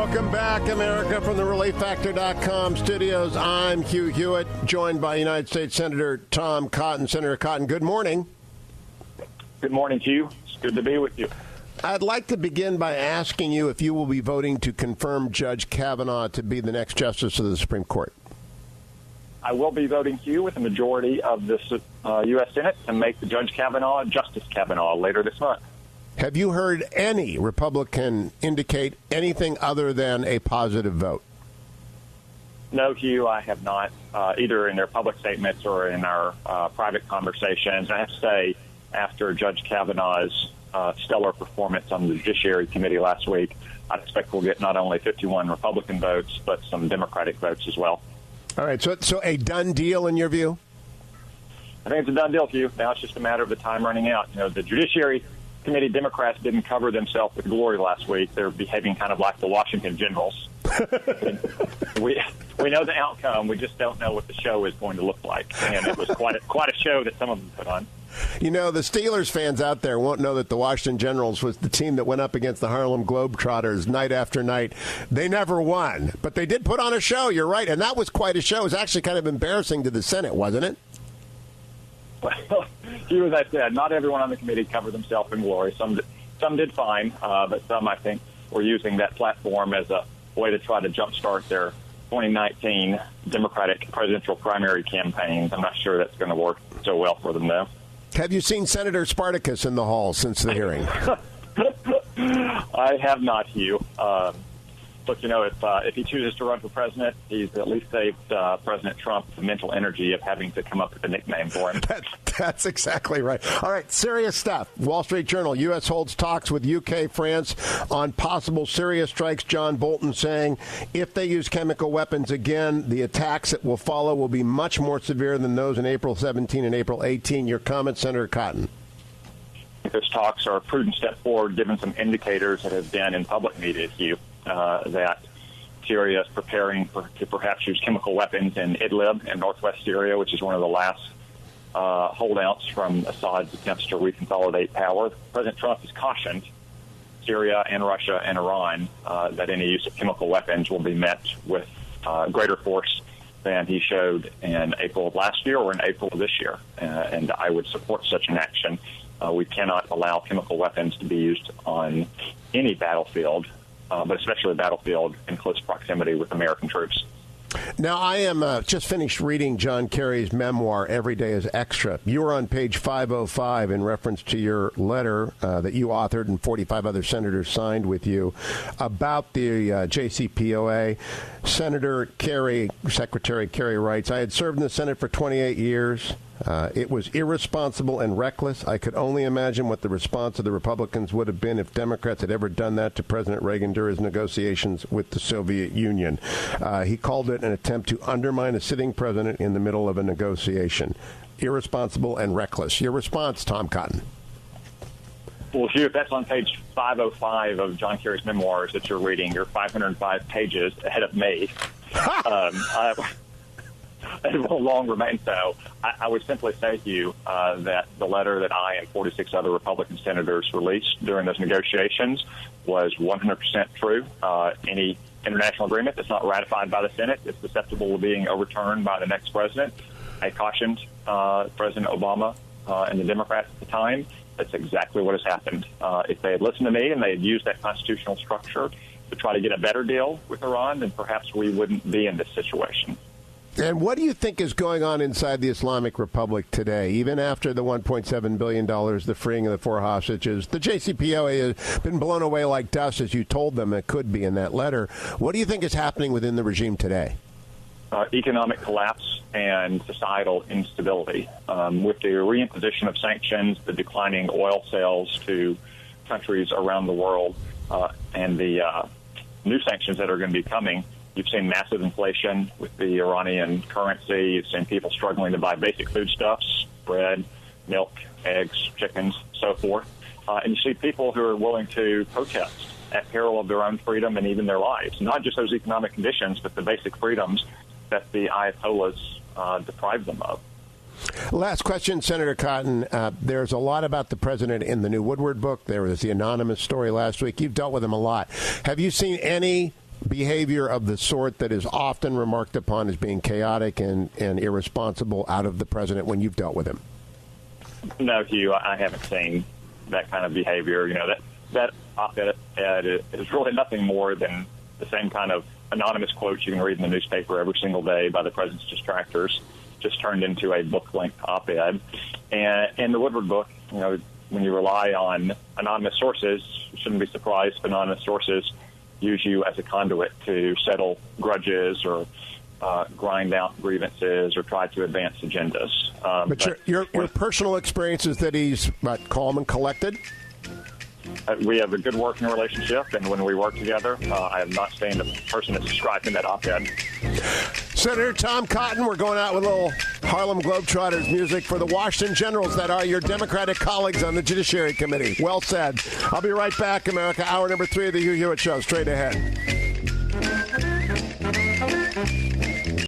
Welcome back, America, from the ReliefFactor.com studios. I'm Hugh Hewitt, joined by United States Senator Tom Cotton. Senator Cotton, good morning. Good morning, Hugh. It's good to be with you. I'd like to begin by asking you if you will be voting to confirm Judge Kavanaugh to be the next justice of the Supreme Court. I will be voting, Hugh, with a majority of the U.S. Senate to make the Judge Kavanaugh Justice Kavanaugh later this month. Have you heard any Republican indicate anything other than a positive vote? No, Hugh, I have not, either in their public statements or in our private conversations. I have to say, after Judge Kavanaugh's stellar performance on the Judiciary Committee last week, I expect we'll get not only 51 Republican votes, but some Democratic votes as well. All right, so a done deal in your view? I think it's a done deal, Hugh. Now it's just a matter of the time running out. You know, the Judiciary Committee Democrats didn't cover themselves with glory last week. They're behaving kind of like the Washington Generals. we know the outcome. We just don't know what the show is going to look like. And it was quite a show that some of them put on. You know, the Steelers fans out there won't know that the Washington Generals was the team that went up against the Harlem Globetrotters night after night. They never won, but they did put on a show. You're right, and that was quite a show. It was actually kind of embarrassing to the Senate, wasn't it? Well, Hugh, as I said, not everyone on the committee covered themselves in glory. Some did fine, but some, I think, were using that platform as a way to try to jumpstart their 2019 Democratic presidential primary campaigns. I'm not sure that's going to work so well for them, though. Have you seen Senator Spartacus in the hall since the hearing? I have not, Hugh. Look, you know, if he chooses to run for president, he's at least saved President Trump the mental energy of having to come up with a nickname for him. That's exactly right. All right, serious stuff. Wall Street Journal, U.S. holds talks with U.K., France on possible Syria strikes. John Bolton saying if they use chemical weapons again, the attacks that will follow will be much more severe than those in April 17 and April 18. Your comment, Senator Cotton. Those talks are a prudent step forward, given some indicators that have been in public media, Hugh. That Syria is preparing to perhaps use chemical weapons in Idlib in northwest Syria, which is one of the last holdouts from Assad's attempts to reconsolidate power. President Trump has cautioned Syria and Russia and Iran that any use of chemical weapons will be met with greater force than he showed in April of last year or in April of this year. And I would support such an action. We cannot allow chemical weapons to be used on any battlefield, but especially a battlefield in close proximity with American troops. Now, I am just finished reading John Kerry's memoir, Every Day is Extra. You were on page 505 in reference to your letter that you authored and 45 other senators signed with you about the JCPOA. Senator Kerry, Secretary Kerry writes, I had served in the Senate for 28 years. It was irresponsible and reckless. I could only imagine what the response of the Republicans would have been if Democrats had ever done that to President Reagan during his negotiations with the Soviet Union. He called it an attempt to undermine a sitting president in the middle of a negotiation. Irresponsible and reckless. Your response, Tom Cotton. Well, Hugh, if that's on page 505 of John Kerry's memoirs that you're reading, you're 505 pages ahead of me. It will long remain so. I would simply say to you that the letter that I and 46 other Republican senators released during those negotiations was 100% true. Any international agreement that's not ratified by the Senate is susceptible to being overturned by the next president. I cautioned President Obama and the Democrats at the time. That's exactly what has happened. If they had listened to me and they had used that constitutional structure to try to get a better deal with Iran, then perhaps we wouldn't be in this situation. And what do you think is going on inside the Islamic Republic today, even after the $1.7 billion, the freeing of the 4 hostages? The JCPOA has been blown away like dust, as you told them it could be in that letter. What do you think is happening within the regime today? Economic collapse and societal instability. With the reimposition of sanctions, the declining oil sales to countries around the world, and the new sanctions that are going to be coming, you've seen massive inflation with the Iranian currency. You've seen people struggling to buy basic foodstuffs, bread, milk, eggs, chickens, so forth. And you see people who are willing to protest at peril of their own freedom and even their lives. Not just those economic conditions, but the basic freedoms that the Ayatollahs deprive them of. Last question, Senator Cotton. There's a lot about the president in the new Woodward book. There was the anonymous story last week. You've dealt with him a lot. Have you seen any behavior of the sort that is often remarked upon as being chaotic and irresponsible out of the president when you've dealt with him? No, Hugh, I haven't seen that kind of behavior. You know, that op-ed is really nothing more than the same kind of anonymous quotes you can read in the newspaper every single day by the president's distractors, just turned into a book-length op-ed. And in the Woodward book, you know, when you rely on anonymous sources, you shouldn't be surprised if anonymous sources use you as a conduit to settle grudges or grind out grievances or try to advance agendas. But your personal experience is that he's calm and collected? We have a good working relationship, and when we work together, I have not seen the person that's described in that op-ed. Senator Tom Cotton, we're going out with a little Harlem Globetrotters music for the Washington Generals that are your Democratic colleagues on the Judiciary Committee. Well said. I'll be right back, America. Hour number 3 of the Hugh Hewitt Show. Straight ahead.